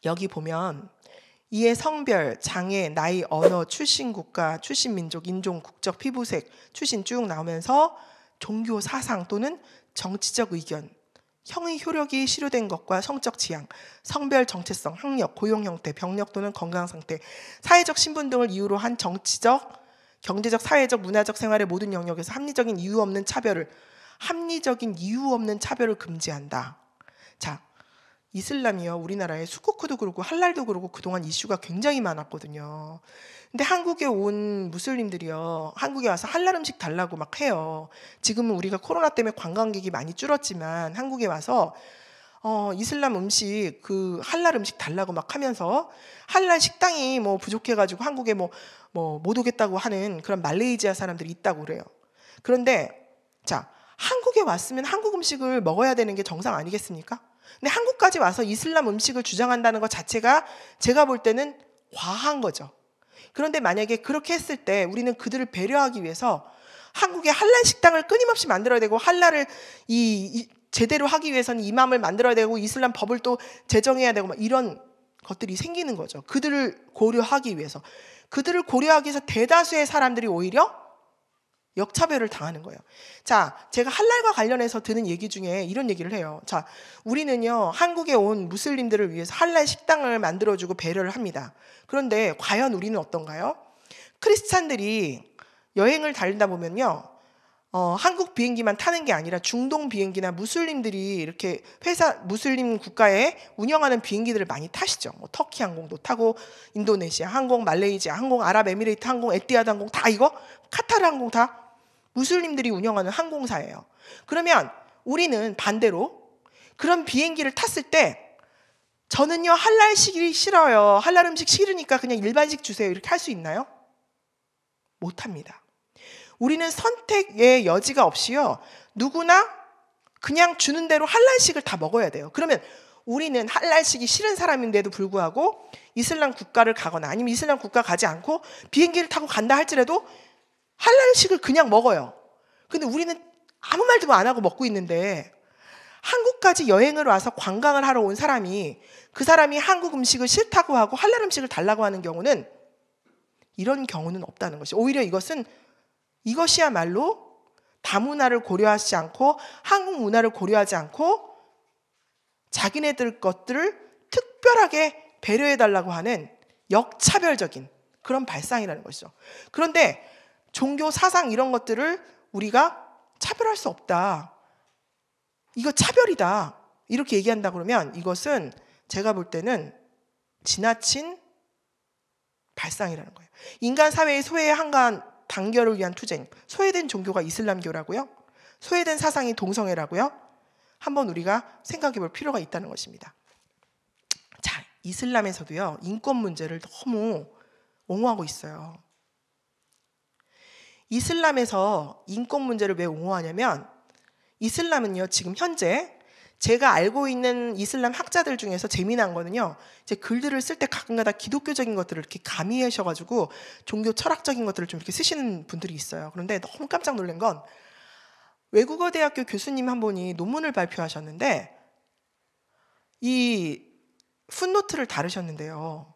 여기 보면 이에 성별, 장애, 나이, 언어, 출신 국가, 출신 민족, 인종, 국적, 피부색, 출신 쭉 나오면서 종교, 사상 또는 정치적 의견, 형의 효력이 실효된 것과 성적 지향, 성별, 정체성, 학력, 고용 형태, 병력 또는 건강 상태, 사회적 신분 등을 이유로 한 정치적, 경제적, 사회적, 문화적 생활의 모든 영역에서 합리적인 이유 없는 차별을 금지한다. 자, 이슬람이요, 우리나라에 수쿠크도 그렇고 할랄도 그렇고 그동안 이슈가 굉장히 많았거든요. 근데 한국에 온 무슬림들이요, 한국에 와서 할랄 음식 달라고 막 해요. 지금은 우리가 코로나 때문에 관광객이 많이 줄었지만 한국에 와서 이슬람 음식, 그 할랄 음식 달라고 막 하면서 할랄 식당이 뭐 부족해가지고 한국에 뭐 못 오겠다고 하는 그런 말레이시아 사람들이 있다고 그래요. 그런데 자, 한국에 왔으면 한국 음식을 먹어야 되는 게 정상 아니겠습니까? 근데 한국까지 와서 이슬람 음식을 주장한다는 것 자체가 제가 볼 때는 과한 거죠. 그런데 만약에 그렇게 했을 때 우리는 그들을 배려하기 위해서 한국에 할랄 식당을 끊임없이 만들어야 되고, 할랄을 제대로 하기 위해서는 이맘을 만들어야 되고, 이슬람 법을 또 제정해야 되고, 막 이런 것들이 생기는 거죠. 그들을 고려하기 위해서. 그들을 고려하기 위해서 대다수의 사람들이 오히려 역차별을 당하는 거예요. 자, 제가 할랄과 관련해서 드는 얘기 중에 이런 얘기를 해요. 자, 우리는요, 한국에 온 무슬림들을 위해서 할랄 식당을 만들어주고 배려를 합니다. 그런데 과연 우리는 어떤가요? 크리스찬들이 여행을 다니다 보면요, 한국 비행기만 타는 게 아니라 중동 비행기나 무슬림들이 이렇게 무슬림 국가에 운영하는 비행기들을 많이 타시죠. 뭐 터키 항공도 타고, 인도네시아 항공, 말레이시아 항공, 아랍에미레이트 항공, 에티하드 항공, 다 이거 카타르 항공 다 무슬림들이 운영하는 항공사예요. 그러면 우리는 반대로 그런 비행기를 탔을 때 저는요, 할랄식이 싫어요, 할랄 음식 싫으니까 그냥 일반식 주세요, 이렇게 할 수 있나요? 못합니다. 우리는 선택의 여지가 없이요, 누구나 그냥 주는 대로 할랄식을 다 먹어야 돼요. 그러면 우리는 할랄식이 싫은 사람인데도 불구하고 이슬람 국가를 가거나 아니면 이슬람 국가 가지 않고 비행기를 타고 간다 할지라도 할랄식을 그냥 먹어요. 근데 우리는 아무 말도 안 하고 먹고 있는데, 한국까지 여행을 와서 관광을 하러 온 사람이, 그 사람이 한국 음식을 싫다고 하고 할랄 음식을 달라고 하는 경우는, 이런 경우는 없다는 것이, 오히려 이것이야말로 다문화를 고려하지 않고 한국 문화를 고려하지 않고 자기네들 것들을 특별하게 배려해달라고 하는 역차별적인 그런 발상이라는 것이죠. 그런데 종교, 사상 이런 것들을 우리가 차별할 수 없다, 이거 차별이다, 이렇게 얘기한다 그러면 이것은 제가 볼 때는 지나친 발상이라는 거예요. 인간 사회의 소외의 한가한 단결을 위한 투쟁, 소외된 종교가 이슬람교라고요? 소외된 사상이 동성애라고요? 한번 우리가 생각해 볼 필요가 있다는 것입니다. 자, 이슬람에서도요, 인권 문제를 너무 옹호하고 있어요. 이슬람에서 인권 문제를 왜 옹호하냐면, 이슬람은요, 지금 현재 제가 알고 있는 이슬람 학자들 중에서 재미난 거는요, 이제 글들을 쓸 때 가끔가다 기독교적인 것들을 이렇게 가미하셔가지고 종교 철학적인 것들을 좀 이렇게 쓰시는 분들이 있어요. 그런데 너무 깜짝 놀란 건, 외국어 대학교 교수님 한 분이 논문을 발표하셨는데 이 풋노트를 다루셨는데요,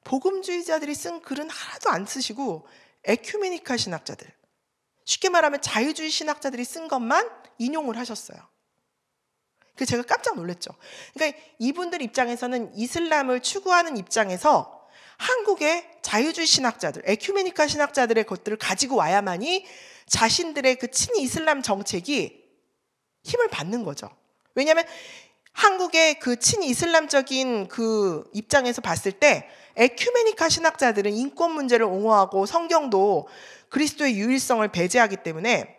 복음주의자들이 쓴 글은 하나도 안 쓰시고 에큐메니카 신학자들, 쉽게 말하면 자유주의 신학자들이 쓴 것만 인용을 하셨어요. 그래서 제가 깜짝 놀랐죠. 그러니까 이분들 입장에서는, 이슬람을 추구하는 입장에서 한국의 자유주의 신학자들, 에큐메니카 신학자들의 것들을 가지고 와야만이 자신들의 그 친이 이슬람 정책이 힘을 받는 거죠. 왜냐하면 한국의 그 친이 이슬람적인 그 입장에서 봤을 때 에큐메니카 신학자들은 인권 문제를 옹호하고 성경도 그리스도의 유일성을 배제하기 때문에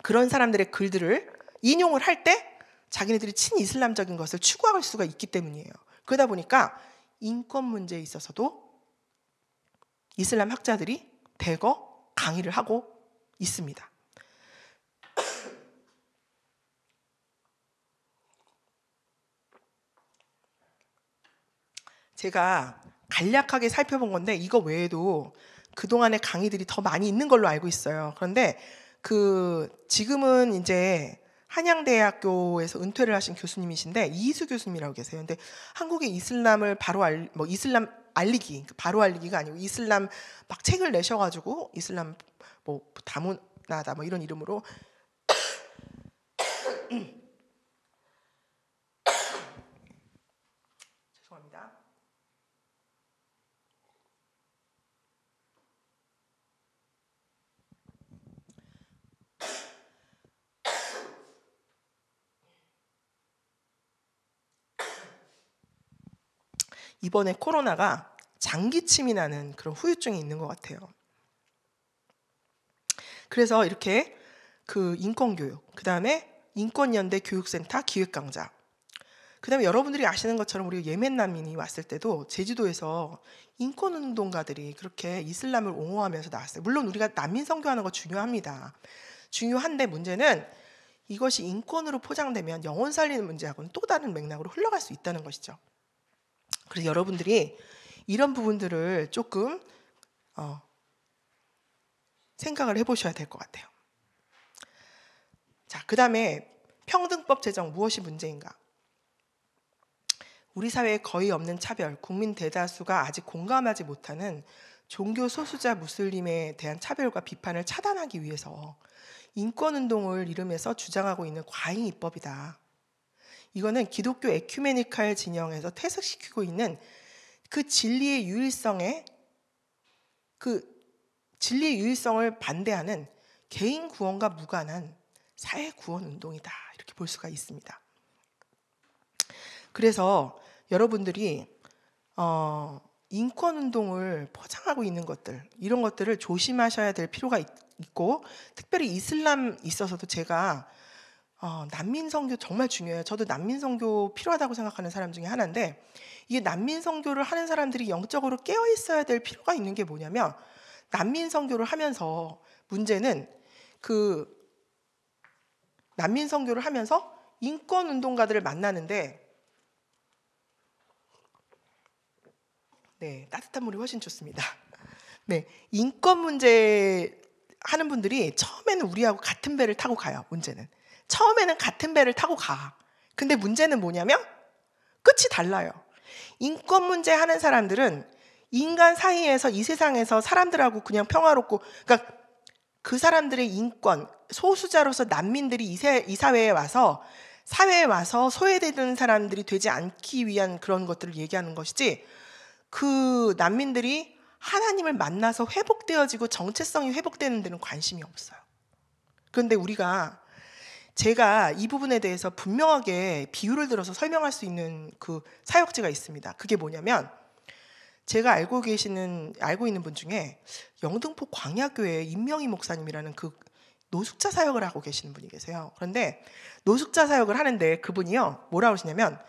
그런 사람들의 글들을 인용을 할 때 자기네들이 친이슬람적인 것을 추구할 수가 있기 때문이에요. 그러다 보니까 인권 문제에 있어서도 이슬람 학자들이 대거 강의를 하고 있습니다. 제가 간략하게 살펴본 건데 이거 외에도 그동안의 강의들이 더 많이 있는 걸로 알고 있어요. 그런데 지금은 이제 한양대학교에서 은퇴를 하신 교수님이신데 이희수 교수님이라고 계세요. 근데 한국의 이슬람을 이슬람 알리기, 바로 알리기가 아니고 이슬람 막 책을 내셔가지고 이슬람 뭐 다문화다 뭐 이런 이름으로 죄송합니다. 이번에 코로나가 장기침이 나는 그런 후유증이 있는 것 같아요. 그래서 이렇게 그 인권교육, 그 다음에 인권연대 교육센터 기획강좌, 그 다음에 여러분들이 아시는 것처럼 우리 예멘 난민이 왔을 때도 제주도에서 인권운동가들이 그렇게 이슬람을 옹호하면서 나왔어요. 물론 우리가 난민 선교하는 거 중요합니다. 중요한데 문제는 이것이 인권으로 포장되면 영혼 살리는 문제하고는 또 다른 맥락으로 흘러갈 수 있다는 것이죠. 그래서 여러분들이 이런 부분들을 조금 생각을 해보셔야 될 것 같아요. 자, 그 다음에 평등법 제정 무엇이 문제인가? 우리 사회에 거의 없는 차별, 국민 대다수가 아직 공감하지 못하는 종교 소수자 무슬림에 대한 차별과 비판을 차단하기 위해서 인권운동을 이름해서 주장하고 있는 과잉 입법이다. 이거는 기독교 에큐메니칼 진영에서 퇴색시키고 있는 그 진리의 유일성을 반대하는 개인 구원과 무관한 사회 구원 운동이다. 이렇게 볼 수가 있습니다. 그래서 여러분들이 인권 운동을 포장하고 있는 것들, 이런 것들을 조심하셔야 될 필요가 있고, 특별히 이슬람 있어서도 제가 난민 선교 정말 중요해요. 저도 난민 선교 필요하다고 생각하는 사람 중에 하나인데, 이게 난민 선교를 하는 사람들이 영적으로 깨어 있어야 될 필요가 있는 게 뭐냐면, 난민 선교를 하면서 문제는 그 난민 선교를 하면서 인권 운동가들을 만나는데, 네, 따뜻한 물이 훨씬 좋습니다. 네, 인권 문제 하는 분들이 처음에는 우리하고 같은 배를 타고 가요. 문제는 처음에는 같은 배를 타고 가. 근데 문제는 뭐냐면 끝이 달라요. 인권 문제 하는 사람들은 인간 사이에서 이 세상에서 사람들하고 그냥 평화롭고, 그러니까 그 사람들의 인권, 소수자로서 난민들이 이 사회에 와서 소외되는 사람들이 되지 않기 위한 그런 것들을 얘기하는 것이지, 그 난민들이 하나님을 만나서 회복되어지고 정체성이 회복되는 데는 관심이 없어요. 그런데 제가 이 부분에 대해서 분명하게 비유를 들어서 설명할 수 있는 그 사역지가 있습니다. 그게 뭐냐면, 제가 알고 있는 분 중에 영등포 광야교회 임명희 목사님이라는 그 노숙자 사역을 하고 계시는 분이 계세요. 그런데 노숙자 사역을 하는데 그분이요, 뭐라고 하시냐면,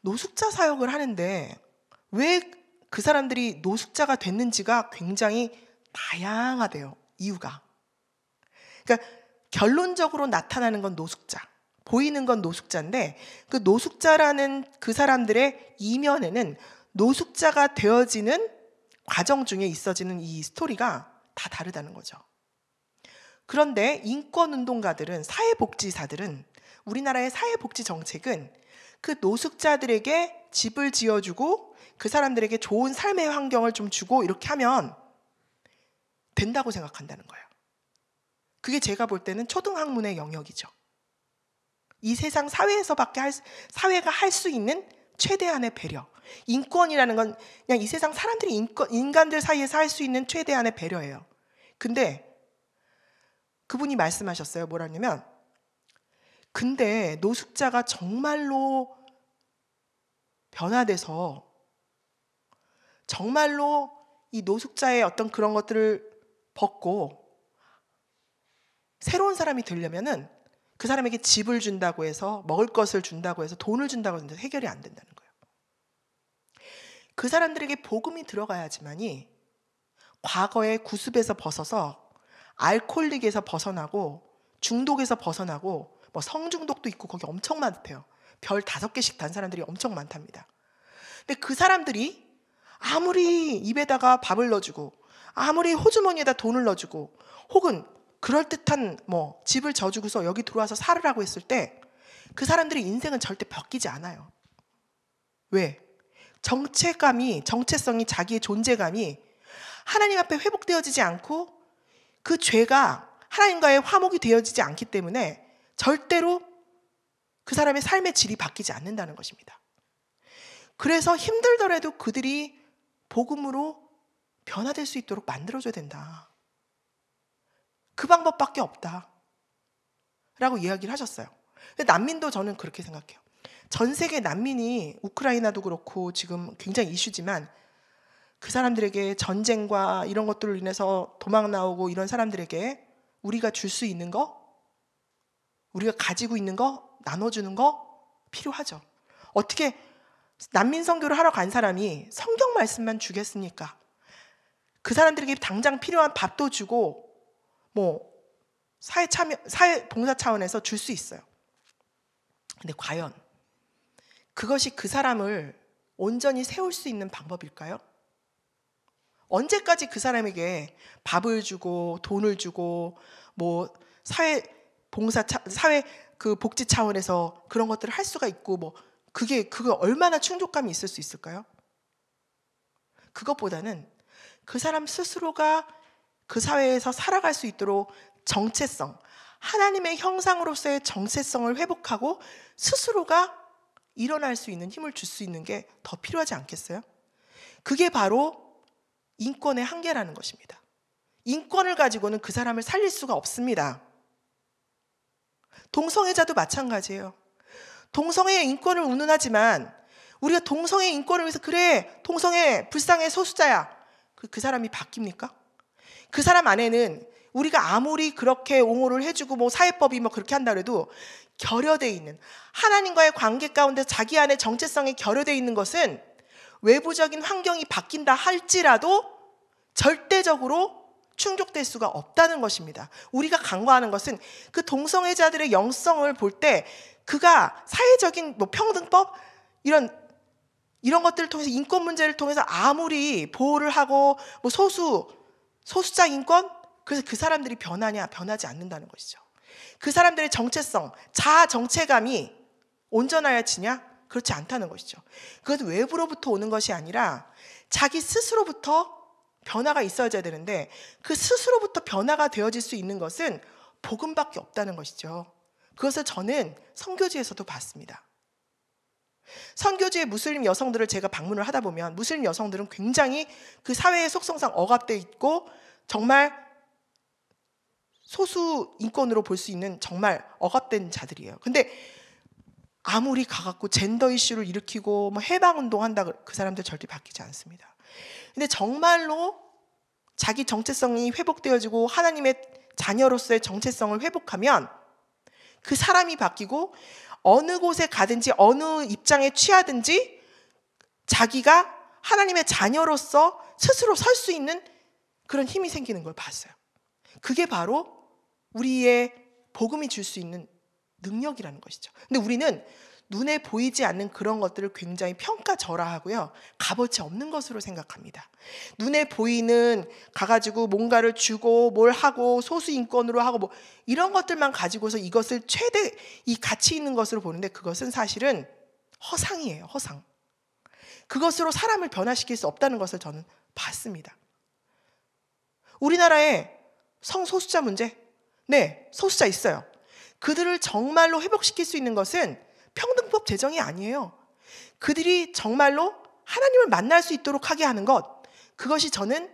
노숙자 사역을 하는데 왜 그 사람들이 노숙자가 됐는지가 굉장히 다양하대요. 이유가. 그러니까 결론적으로 나타나는 건 노숙자, 보이는 건 노숙자인데, 그 노숙자라는 그 사람들의 이면에는 노숙자가 되어지는 과정 중에 있어지는 이 스토리가 다 다르다는 거죠. 그런데 인권운동가들은, 사회복지사들은, 우리나라의 사회복지 정책은 그 노숙자들에게 집을 지어주고 그 사람들에게 좋은 삶의 환경을 좀 주고 이렇게 하면 된다고 생각한다는 거예요. 그게 제가 볼 때는 초등학문의 영역이죠. 이 세상 사회가 할 수 있는 최대한의 배려. 인권이라는 건 그냥 이 세상 사람들이 인간들 사이에서 할 수 있는 최대한의 배려예요. 근데 그분이 말씀하셨어요. 뭐라냐면, 근데 노숙자가 정말로 변화돼서 정말로 이 노숙자의 어떤 그런 것들을 벗고 새로운 사람이 되려면은 그 사람에게 집을 준다고 해서, 먹을 것을 준다고 해서, 돈을 준다고 해서 해결이 안 된다는 거예요. 그 사람들에게 복음이 들어가야지만이 과거의 구습에서 벗어서 알코올릭에서 벗어나고 중독에서 벗어나고, 뭐 성중독도 있고 거기 엄청 많대요. 별 5개씩 단 사람들이 엄청 많답니다. 근데 그 사람들이 아무리 입에다가 밥을 넣어주고 아무리 호주머니에다 돈을 넣어주고 혹은 그럴듯한 집을 져주고서 여기 들어와서 살으라고 했을 때 그 사람들의 인생은 절대 바뀌지 않아요. 왜? 정체성이, 자기의 존재감이 하나님 앞에 회복되어지지 않고 그 죄가 하나님과의 화목이 되어지지 않기 때문에 절대로 그 사람의 삶의 질이 바뀌지 않는다는 것입니다. 그래서 힘들더라도 그들이 복음으로 변화될 수 있도록 만들어줘야 된다. 그 방법밖에 없다 라고 이야기를 하셨어요. 근데 난민도 저는 그렇게 생각해요. 전 세계 난민이 우크라이나도 그렇고 지금 굉장히 이슈지만 그 사람들에게 전쟁과 이런 것들로 인해서 도망 나오고 이런 사람들에게 우리가 줄 수 있는 거, 우리가 가지고 있는 거, 나눠주는 거 필요하죠. 어떻게 난민 선교를 하러 간 사람이 성경 말씀만 주겠습니까? 그 사람들에게 당장 필요한 밥도 주고 사회 봉사 차원에서 줄 수 있어요. 근데 과연 그것이 그 사람을 온전히 세울 수 있는 방법일까요? 언제까지 그 사람에게 밥을 주고 돈을 주고 사회 복지 차원에서 그런 것들을 할 수가 있고 그거 얼마나 충족감이 있을 수 있을까요? 그것보다는 그 사람 스스로가 그 사회에서 살아갈 수 있도록 정체성, 하나님의 형상으로서의 정체성을 회복하고 스스로가 일어날 수 있는 힘을 줄 수 있는 게 더 필요하지 않겠어요? 그게 바로 인권의 한계라는 것입니다. 인권을 가지고는 그 사람을 살릴 수가 없습니다. 동성애자도 마찬가지예요. 동성애의 인권을 운운하지만 우리가 동성애 인권을 위해서 그래 동성애 불쌍해 소수자야 그 사람이 바뀝니까? 그 사람 안에는 우리가 아무리 그렇게 옹호를 해주고 사회법이 그렇게 한다 해도 결여되어 있는 하나님과의 관계 가운데 자기 안에 정체성이 결여되어 있는 것은 외부적인 환경이 바뀐다 할지라도 절대적으로 충족될 수가 없다는 것입니다. 우리가 간과하는 것은 그 동성애자들의 영성을 볼 때 그가 사회적인 평등법 이런 것들을 통해서 인권 문제를 통해서 아무리 보호를 하고 소수자 인권 그래서 그 사람들이 변하지 않는다는 것이죠. 그 사람들의 정체성, 자아 정체감이 온전하여지냐? 그렇지 않다는 것이죠. 그것은 외부로부터 오는 것이 아니라 자기 스스로부터 변화가 있어야 되는데 그 스스로부터 변화가 되어질 수 있는 것은 복음밖에 없다는 것이죠. 그것을 저는 선교지에서도 봤습니다. 선교지의 무슬림 여성들을 제가 방문을 하다 보면 무슬림 여성들은 굉장히 그 사회의 속성상 억압되어 있고 정말 소수 인권으로 볼 수 있는 정말 억압된 자들이에요. 근데 아무리 가갖고 젠더 이슈를 일으키고 해방운동 한다 그 사람들 절대 바뀌지 않습니다. 근데 정말로 자기 정체성이 회복되어지고 하나님의 자녀로서의 정체성을 회복하면 그 사람이 바뀌고 어느 곳에 가든지 어느 입장에 취하든지 자기가 하나님의 자녀로서 스스로 설 수 있는 그런 힘이 생기는 걸 봤어요. 그게 바로 우리의 복음이 줄 수 있는 능력이라는 것이죠. 근데 우리는 눈에 보이지 않는 그런 것들을 굉장히 평가절하하고요. 값어치 없는 것으로 생각합니다. 눈에 보이는 가가지고 뭔가를 주고 뭘 하고 소수인권으로 하고 이런 것들만 가지고서 이것을 최대 이 가치 있는 것으로 보는데 그것은 사실은 허상이에요. 허상. 그것으로 사람을 변화시킬 수 없다는 것을 저는 봤습니다. 우리나라에 성소수자 문제, 네, 소수자 있어요. 그들을 정말로 회복시킬 수 있는 것은 평등법 제정이 아니에요. 그들이 정말로 하나님을 만날 수 있도록 하게 하는 것, 그것이 저는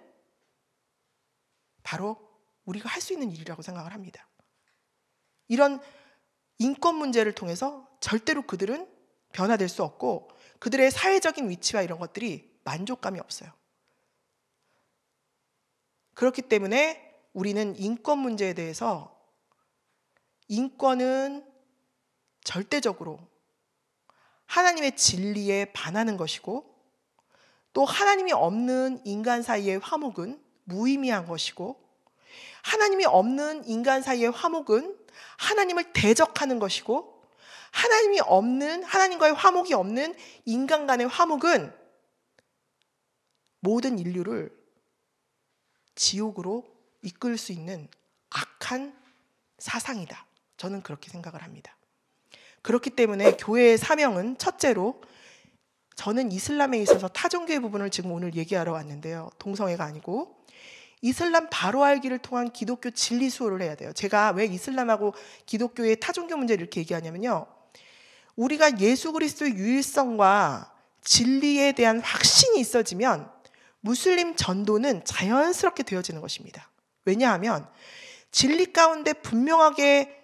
바로 우리가 할 수 있는 일이라고 생각을 합니다. 이런 인권 문제를 통해서 절대로 그들은 변화될 수 없고 그들의 사회적인 위치와 이런 것들이 만족감이 없어요. 그렇기 때문에 우리는 인권 문제에 대해서 인권은 절대적으로 하나님의 진리에 반하는 것이고 또 하나님이 없는 인간 사이의 화목은 무의미한 것이고 하나님이 없는 인간 사이의 화목은 하나님을 대적하는 것이고 하나님과의 화목이 없는 인간 간의 화목은 모든 인류를 지옥으로 이끌 수 있는 악한 사상이다. 저는 그렇게 생각을 합니다. 그렇기 때문에 교회의 사명은 첫째로, 저는 이슬람에 있어서 타종교의 부분을 지금 오늘 얘기하러 왔는데요. 동성애가 아니고 이슬람 바로 알기를 통한 기독교 진리 수호를 해야 돼요. 제가 왜 이슬람하고 기독교의 타종교 문제를 이렇게 얘기하냐면요, 우리가 예수 그리스도의 유일성과 진리에 대한 확신이 있어지면 무슬림 전도는 자연스럽게 되어지는 것입니다. 왜냐하면 진리 가운데 분명하게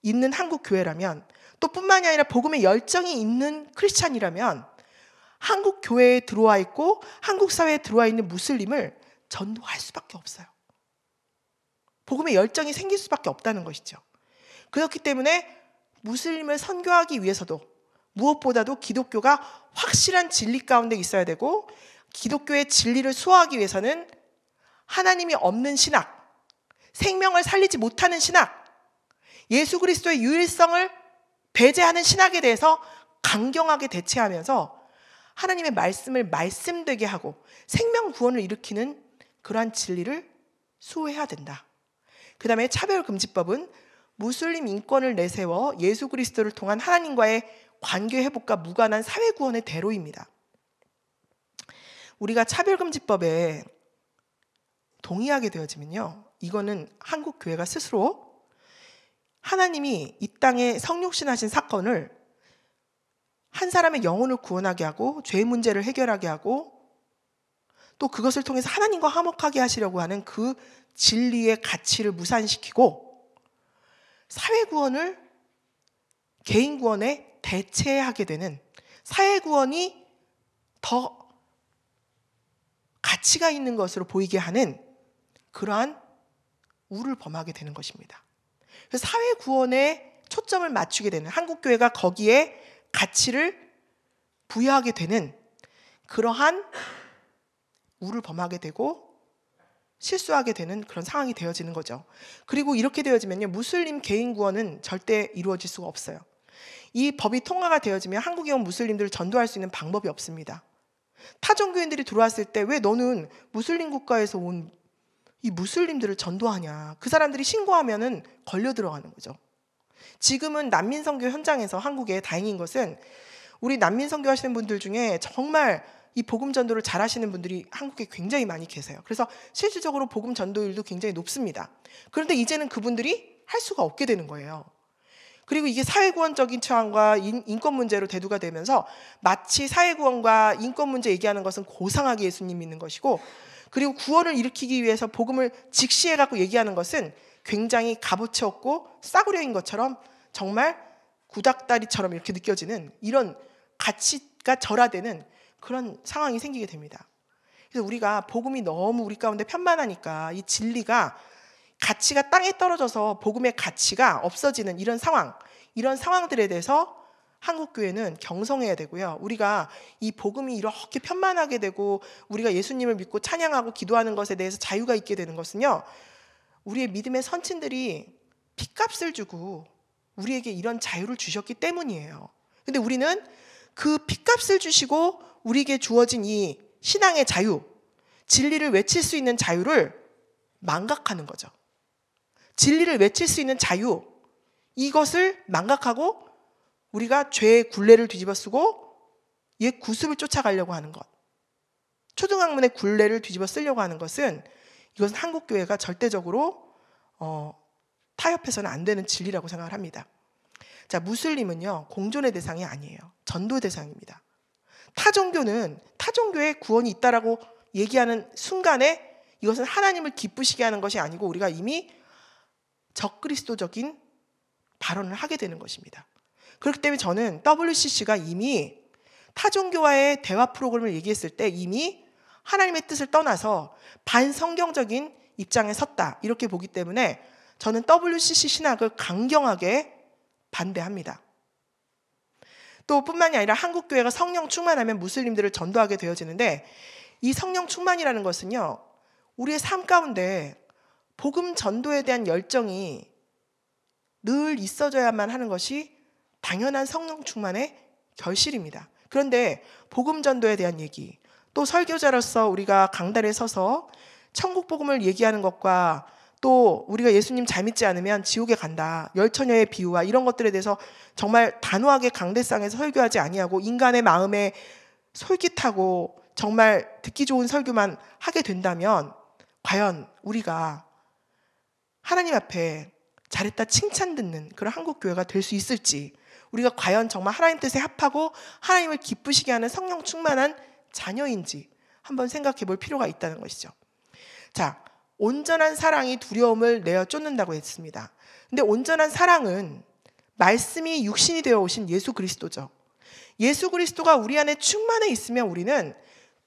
있는 한국 교회라면, 또 뿐만이 아니라 복음의 열정이 있는 크리스찬이라면 한국 교회에 들어와 있고 한국 사회에 들어와 있는 무슬림을 전도할 수밖에 없어요. 복음의 열정이 생길 수밖에 없다는 것이죠. 그렇기 때문에 무슬림을 선교하기 위해서도 무엇보다도 기독교가 확실한 진리 가운데 있어야 되고, 기독교의 진리를 수호하기 위해서는 하나님이 없는 신학, 생명을 살리지 못하는 신학, 예수 그리스도의 유일성을 배제하는 신학에 대해서 강경하게 대체하면서 하나님의 말씀을 말씀되게 하고 생명 구원을 일으키는 그러한 진리를 수호해야 된다. 그 다음에 차별금지법은 무슬림 인권을 내세워 예수 그리스도를 통한 하나님과의 관계 회복과 무관한 사회 구원의 대로입니다. 우리가 차별금지법에 동의하게 되어지면요, 이거는 한국 교회가 스스로 하나님이 이 땅에 성육신하신 사건을 한 사람의 영혼을 구원하게 하고 죄 문제를 해결하게 하고 또 그것을 통해서 하나님과 화목하게 하시려고 하는 그 진리의 가치를 무산시키고 사회 구원을 개인 구원에 대체하게 되는, 사회 구원이 더 가치가 있는 것으로 보이게 하는 그러한 우를 범하게 되는 것입니다. 그래서 사회 구원에 초점을 맞추게 되는, 한국 교회가 거기에 가치를 부여하게 되는 그러한 우를 범하게 되고 실수하게 되는 그런 상황이 되어지는 거죠. 그리고 이렇게 되어지면요, 무슬림 개인 구원은 절대 이루어질 수가 없어요. 이 법이 통과가 되어지면 한국에 온 무슬림들을 전도할 수 있는 방법이 없습니다. 타종교인들이 들어왔을 때 왜 너는 무슬림 국가에서 온 이 무슬림들을 전도하냐, 그 사람들이 신고하면은 걸려 들어가는 거죠. 지금은 난민 선교 현장에서 한국에 다행인 것은 우리 난민 선교 하시는 분들 중에 정말 이 복음 전도를 잘 하시는 분들이 한국에 굉장히 많이 계세요. 그래서 실질적으로 복음 전도율도 굉장히 높습니다. 그런데 이제는 그분들이 할 수가 없게 되는 거예요. 그리고 이게 사회구원적인 처함과 인권 문제로 대두가 되면서 마치 사회구원과 인권 문제 얘기하는 것은 고상하게 예수님 믿는 것이고, 그리고 구원을 일으키기 위해서 복음을 직시해갖고 얘기하는 것은 굉장히 값어치 없고 싸구려인 것처럼 정말 구닥다리처럼 이렇게 느껴지는, 이런 가치가 절하되는 그런 상황이 생기게 됩니다. 그래서 우리가 복음이 너무 우리 가운데 편만하니까 이 진리가, 가치가 땅에 떨어져서 복음의 가치가 없어지는 이런 상황, 이런 상황들에 대해서 한국교회는 경성해야 되고요. 우리가 이 복음이 이렇게 편만하게 되고 우리가 예수님을 믿고 찬양하고 기도하는 것에 대해서 자유가 있게 되는 것은요, 우리의 믿음의 선친들이 핏값을 주고 우리에게 이런 자유를 주셨기 때문이에요. 근데 우리는 그 핏값을 주시고 우리에게 주어진 이 신앙의 자유, 진리를 외칠 수 있는 자유를 망각하는 거죠. 진리를 외칠 수 있는 자유, 이것을 망각하고 우리가 죄의 굴레를 뒤집어 쓰고 옛 구습을 쫓아가려고 하는 것, 초등학문의 굴레를 뒤집어 쓰려고 하는 것은, 이것은 한국교회가 절대적으로 타협해서는 안 되는 진리라고 생각을 합니다. 자, 무슬림은요, 공존의 대상이 아니에요. 전도의 대상입니다. 타종교는 타종교에 구원이 있다라고 얘기하는 순간에 이것은 하나님을 기쁘시게 하는 것이 아니고 우리가 이미 적그리스도적인 발언을 하게 되는 것입니다. 그렇기 때문에 저는 WCC가 이미 타종교와의 대화 프로그램을 얘기했을 때 이미 하나님의 뜻을 떠나서 반성경적인 입장에 섰다, 이렇게 보기 때문에 저는 WCC 신학을 강경하게 반대합니다. 또 뿐만이 아니라 한국교회가 성령 충만하면 무슬림들을 전도하게 되어지는데, 이 성령 충만이라는 것은요, 우리의 삶 가운데 복음 전도에 대한 열정이 늘 있어져야만 하는 것이 당연한 성령 충만의 결실입니다. 그런데 복음 전도에 대한 얘기, 또 설교자로서 우리가 강단에 서서 천국 복음을 얘기하는 것과 또 우리가 예수님 잘 믿지 않으면 지옥에 간다, 열처녀의 비유와 이런 것들에 대해서 정말 단호하게 강대상에서 설교하지 아니하고 인간의 마음에 솔깃하고 정말 듣기 좋은 설교만 하게 된다면 과연 우리가 하나님 앞에 잘했다 칭찬 듣는 그런 한국교회가 될 수 있을지, 우리가 과연 정말 하나님 뜻에 합하고 하나님을 기쁘시게 하는 성령 충만한 자녀인지 한번 생각해 볼 필요가 있다는 것이죠. 자, 온전한 사랑이 두려움을 내어 쫓는다고 했습니다. 근데 온전한 사랑은 말씀이 육신이 되어 오신 예수 그리스도죠. 예수 그리스도가 우리 안에 충만해 있으면 우리는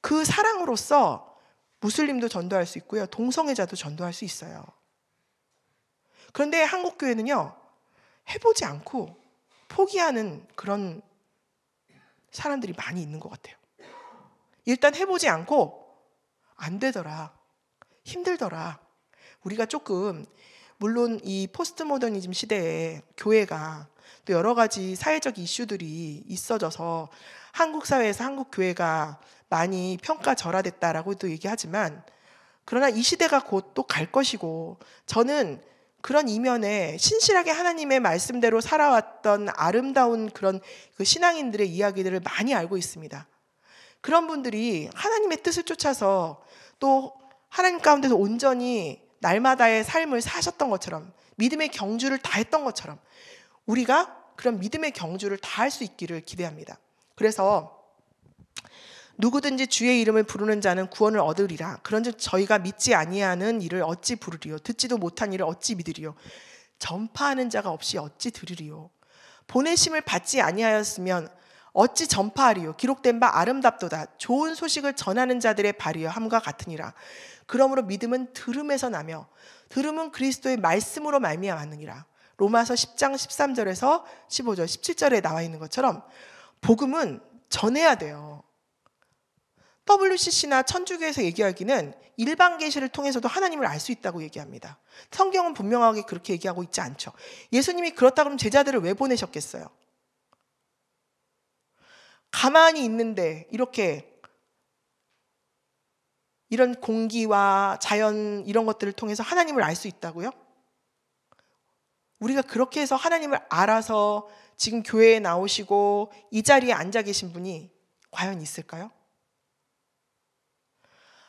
그 사랑으로서 무슬림도 전도할 수 있고요, 동성애자도 전도할 수 있어요. 그런데 한국교회는요, 해보지 않고 포기하는 그런 사람들이 많이 있는 것 같아요. 일단 해보지 않고 안 되더라, 힘들더라. 우리가 조금, 물론 이 포스트 모더니즘 시대에 교회가 또 여러 가지 사회적 이슈들이 있어져서 한국 사회에서 한국 교회가 많이 평가절하됐다라고도 얘기하지만, 그러나 이 시대가 곧 또 갈 것이고, 저는 그런 이면에 신실하게 하나님의 말씀대로 살아왔던 아름다운 그런 그 신앙인들의 이야기들을 많이 알고 있습니다. 그런 분들이 하나님의 뜻을 쫓아서 또 하나님 가운데서 온전히 날마다의 삶을 사셨던 것처럼, 믿음의 경주를 다했던 것처럼 우리가 그런 믿음의 경주를 다할 수 있기를 기대합니다. 그래서 누구든지 주의 이름을 부르는 자는 구원을 얻으리라. 그런즉 저희가 믿지 아니하는 일을 어찌 부르리요? 듣지도 못한 일을 어찌 믿으리요? 전파하는 자가 없이 어찌 들으리요? 보내심을 받지 아니하였으면 어찌 전파하리요? 기록된 바 아름답도다. 좋은 소식을 전하는 자들의 발이여 함과 같으니라. 그러므로 믿음은 들음에서 나며 들음은 그리스도의 말씀으로 말미암았느니라. 로마서 10장 13절에서 15절 17절에 나와 있는 것처럼 복음은 전해야 돼요. WCC나 천주교에서 얘기하기는 일반 계시를 통해서도 하나님을 알 수 있다고 얘기합니다. 성경은 분명하게 그렇게 얘기하고 있지 않죠. 예수님이 그렇다 그러면 제자들을 왜 보내셨겠어요? 가만히 있는데 이렇게 이런 공기와 자연 이런 것들을 통해서 하나님을 알 수 있다고요? 우리가 그렇게 해서 하나님을 알아서 지금 교회에 나오시고 이 자리에 앉아 계신 분이 과연 있을까요?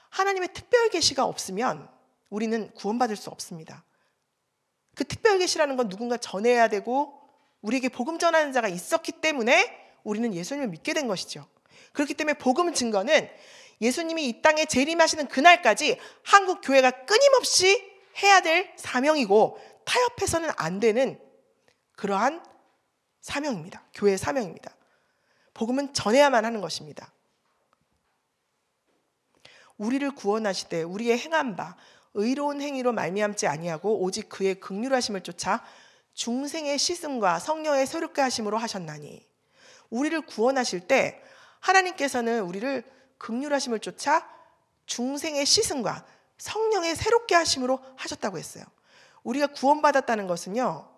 하나님의 특별 계시가 없으면 우리는 구원받을 수 없습니다. 그 특별 계시라는 건 누군가 전해야 되고 우리에게 복음 전하는 자가 있었기 때문에 우리는 예수님을 믿게 된 것이죠. 그렇기 때문에 복음 증거는 예수님이 이 땅에 재림하시는 그날까지 한국 교회가 끊임없이 해야 될 사명이고 타협해서는 안 되는 그러한 사명입니다. 교회의 사명입니다. 복음은 전해야만 하는 것입니다. 우리를 구원하시되 우리의 행한 바 의로운 행위로 말미암지 아니하고 오직 그의 긍휼하심을 쫓아 중생의 씻음과 성령의 새롭게 하심으로 하셨나니. 우리를 구원하실 때 하나님께서는 우리를 긍휼하심을 쫓아 중생의 씻음과 성령의 새롭게 하심으로 하셨다고 했어요. 우리가 구원받았다는 것은요,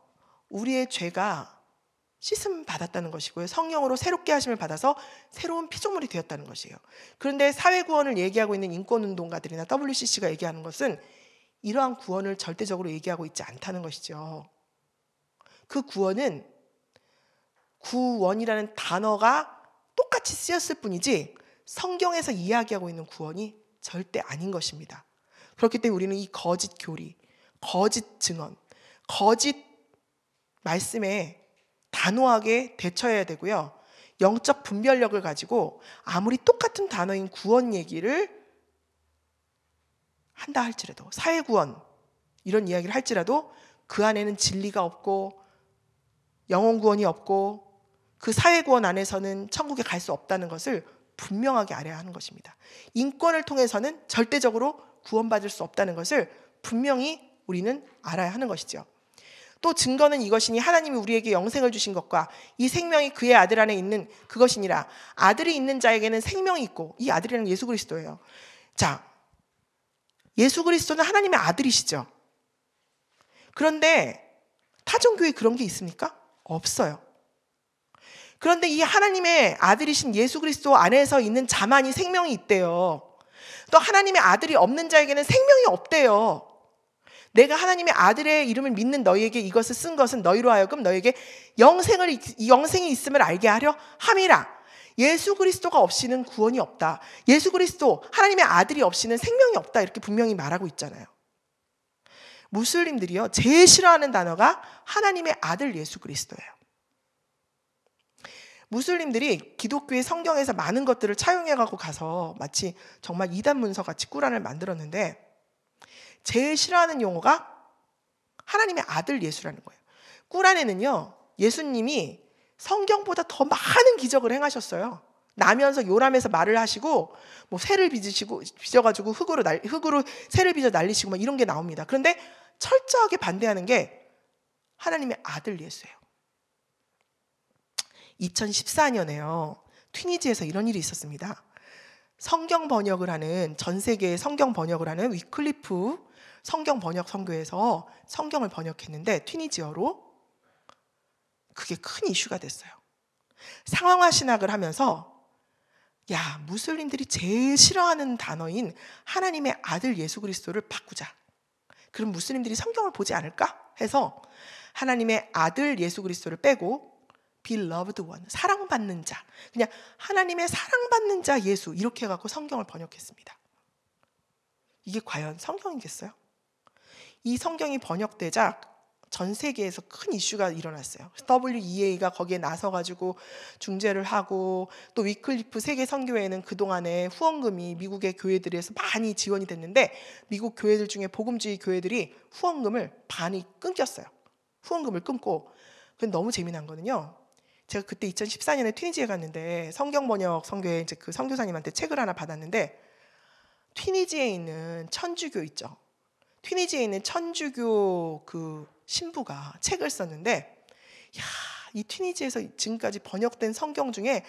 우리의 죄가 씻음 받았다는 것이고요, 성령으로 새롭게 하심을 받아서 새로운 피조물이 되었다는 것이에요. 그런데 사회구원을 얘기하고 있는 인권운동가들이나 WCC가 얘기하는 것은 이러한 구원을 절대적으로 얘기하고 있지 않다는 것이죠. 그 구원은 구원이라는 단어가 똑같이 쓰였을 뿐이지 성경에서 이야기하고 있는 구원이 절대 아닌 것입니다. 그렇기 때문에 우리는 이 거짓 교리, 거짓 증언, 거짓 말씀에 단호하게 대처해야 되고요, 영적 분별력을 가지고 아무리 똑같은 단어인 구원 얘기를 한다 할지라도, 사회구원 이런 이야기를 할지라도 그 안에는 진리가 없고 영혼구원이 없고 그 사회구원 안에서는 천국에 갈 수 없다는 것을 분명하게 알아야 하는 것입니다. 인권을 통해서는 절대적으로 구원받을 수 없다는 것을 분명히 우리는 알아야 하는 것이죠. 또 증거는 이것이니 하나님이 우리에게 영생을 주신 것과 이 생명이 그의 아들 안에 있는 그것이니라. 아들이 있는 자에게는 생명이 있고, 이 아들이라는 예수 그리스도예요. 자, 예수 그리스도는 하나님의 아들이시죠. 그런데 타종교에 그런 게 있습니까? 없어요. 그런데 이 하나님의 아들이신 예수 그리스도 안에서 있는 자만이 생명이 있대요. 또 하나님의 아들이 없는 자에게는 생명이 없대요. 내가 하나님의 아들의 이름을 믿는 너희에게 이것을 쓴 것은 너희로 하여금 너희에게 영생이 있음을 알게 하려 함이라. 예수 그리스도가 없이는 구원이 없다. 예수 그리스도 하나님의 아들이 없이는 생명이 없다. 이렇게 분명히 말하고 있잖아요. 무슬림들이요 제일 싫어하는 단어가 하나님의 아들 예수 그리스도예요. 무슬림들이 기독교의 성경에서 많은 것들을 차용해가고 가서 마치 정말 이단 문서같이 꾸란을 만들었는데 제일 싫어하는 용어가 하나님의 아들 예수라는 거예요. 꾸란에는요 예수님이 성경보다 더 많은 기적을 행하셨어요. 나면서 요람에서 말을 하시고 뭐 새를 빚어가지고 흙으로 새를 빚어 날리시고 막 이런 게 나옵니다. 그런데 철저하게 반대하는 게 하나님의 아들 예수예요. 2014년에요 튀니지에서 이런 일이 있었습니다. 성경 번역을 하는 전 세계의 성경 번역을 하는 위클리프 성경 번역 선교에서 성경을 번역했는데 튀니지어로 그게 큰 이슈가 됐어요. 상황화 신학을 하면서 야 무슬림들이 제일 싫어하는 단어인 하나님의 아들 예수 그리스도를 바꾸자. 그럼 무슬림들이 성경을 보지 않을까 해서 하나님의 아들 예수 그리스도를 빼고 beloved one, 사랑받는 자, 그냥 하나님의 사랑받는 자 예수 이렇게 해갖고 성경을 번역했습니다. 이게 과연 성경이겠어요? 이 성경이 번역되자 전 세계에서 큰 이슈가 일어났어요. WEA가 거기에 나서가지고 중재를 하고 또 위클리프 세계 선교회는 그동안에 후원금이 미국의 교회들에서 많이 지원이 됐는데 미국 교회들 중에 복음주의 교회들이 후원금을 반이 끊겼어요. 후원금을 끊고. 근데 너무 재미난 거는요. 제가 그때 2014년에 튀니지에 갔는데 성경 번역 선교회 이제 그 선교사님한테 책을 하나 받았는데 튀니지에 있는 천주교 있죠. 튀니지에 있는 천주교 그 신부가 책을 썼는데 야, 이 튀니지에서 지금까지 번역된 성경 중에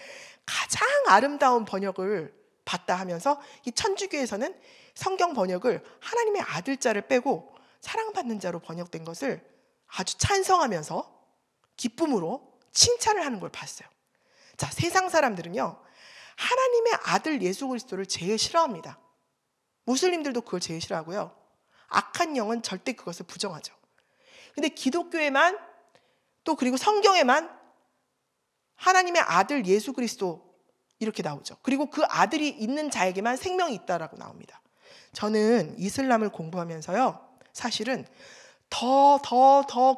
가장 아름다운 번역을 봤다 하면서 이 천주교에서는 성경 번역을 하나님의 아들자를 빼고 사랑받는 자로 번역된 것을 아주 찬성하면서 기쁨으로 칭찬을 하는 걸 봤어요. 자, 세상 사람들은요 하나님의 아들 예수 그리스도를 제일 싫어합니다. 무슬림들도 그걸 제일 싫어하고요. 악한 영은 절대 그것을 부정하죠. 근데 기독교에만 또 그리고 성경에만 하나님의 아들 예수 그리스도 이렇게 나오죠. 그리고 그 아들이 있는 자에게만 생명이 있다라고 나옵니다. 저는 이슬람을 공부하면서요 사실은 더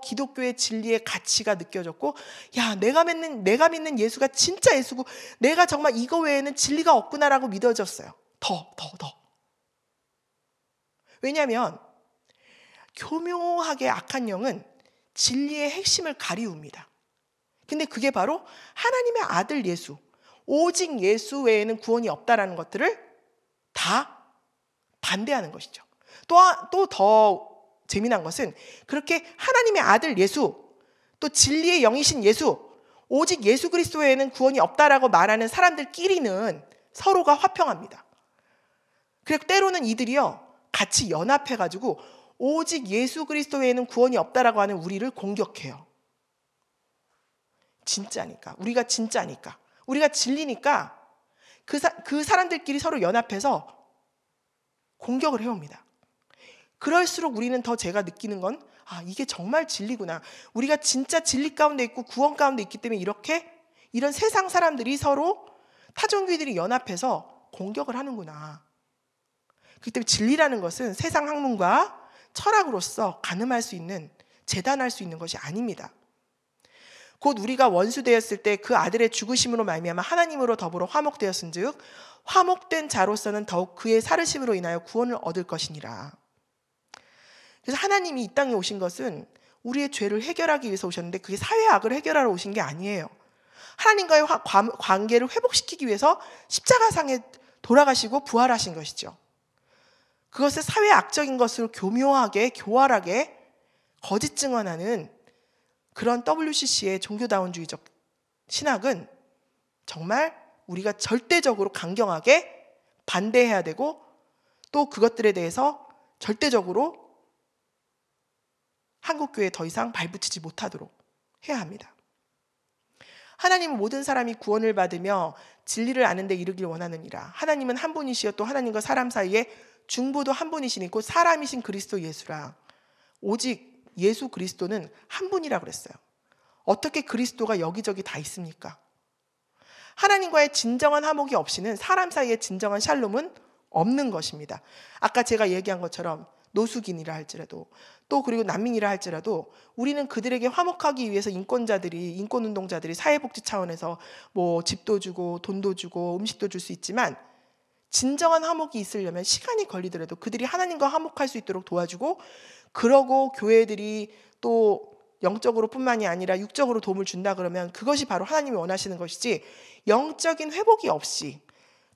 기독교의 진리의 가치가 느껴졌고 야 내가 믿는 예수가 진짜 예수고 내가 정말 이거 외에는 진리가 없구나라고 믿어졌어요. 더 왜냐하면 교묘하게 악한 영은 진리의 핵심을 가리웁니다. 근데 그게 바로 하나님의 아들 예수, 오직 예수 외에는 구원이 없다라는 것들을 다 반대하는 것이죠. 또 더 재미난 것은 그렇게 하나님의 아들 예수, 또 진리의 영이신 예수, 오직 예수 그리스도 외에는 구원이 없다라고 말하는 사람들끼리는 서로가 화평합니다. 그리고 때로는 이들이요 같이 연합해가지고 오직 예수 그리스도 외에는 구원이 없다라고 하는 우리를 공격해요. 진짜니까, 우리가 진짜니까, 우리가 진리니까 그 사람들끼리 서로 연합해서 공격을 해옵니다. 그럴수록 우리는 더 제가 느끼는 건 이게 정말 진리구나. 우리가 진짜 진리 가운데 있고 구원 가운데 있기 때문에 이런 세상 사람들이 서로 타종교들이 연합해서 공격을 하는구나. 그렇기 때문에 진리라는 것은 세상 학문과 철학으로서 가늠할 수 있는, 재단할 수 있는 것이 아닙니다. 곧 우리가 원수되었을 때 그 아들의 죽으심으로 말미암아 하나님으로 더불어 화목되었은즉 화목된 자로서는 더욱 그의 살으심으로 인하여 구원을 얻을 것이니라. 그래서 하나님이 이 땅에 오신 것은 우리의 죄를 해결하기 위해서 오셨는데 그게 사회의 악을 해결하러 오신 게 아니에요. 하나님과의 관계를 회복시키기 위해서 십자가상에 돌아가시고 부활하신 것이죠. 그것을 사회 악적인 것으로 교묘하게 교활하게 거짓 증언하는 그런 WCC의 종교다원주의적 신학은 정말 우리가 절대적으로 강경하게 반대해야 되고 또 그것들에 대해서 절대적으로 한국교회에 더 이상 발붙이지 못하도록 해야 합니다. 하나님은 모든 사람이 구원을 받으며 진리를 아는 데 이르길 원하느니라. 하나님은 한 분이시여 또 하나님과 사람 사이에 중보도 한 분이시니 곧 사람이신 그리스도 예수라. 오직 예수 그리스도는 한 분이라 그랬어요. 어떻게 그리스도가 여기저기 다 있습니까? 하나님과의 진정한 화목이 없이는 사람 사이의 진정한 샬롬은 없는 것입니다. 아까 제가 얘기한 것처럼 노숙인이라 할지라도 또 그리고 난민이라 할지라도 우리는 그들에게 화목하기 위해서 인권운동자들이 사회복지 차원에서 뭐 집도 주고 돈도 주고 음식도 줄 수 있지만 진정한 화목이 있으려면 시간이 걸리더라도 그들이 하나님과 화목할 수 있도록 도와주고 그러고 교회들이 또 영적으로 뿐만이 아니라 육적으로 도움을 준다 그러면 그것이 바로 하나님이 원하시는 것이지 영적인 회복이 없이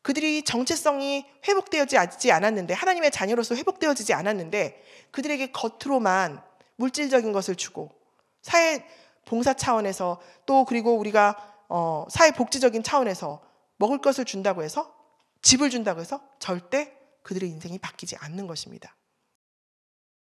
그들이 정체성이 회복되어지지 않았는데 하나님의 자녀로서 회복되어지지 않았는데 그들에게 겉으로만 물질적인 것을 주고 사회 봉사 차원에서 또 그리고 우리가 사회 복지적인 차원에서 먹을 것을 준다고 해서 집을 준다고 해서 절대 그들의 인생이 바뀌지 않는 것입니다.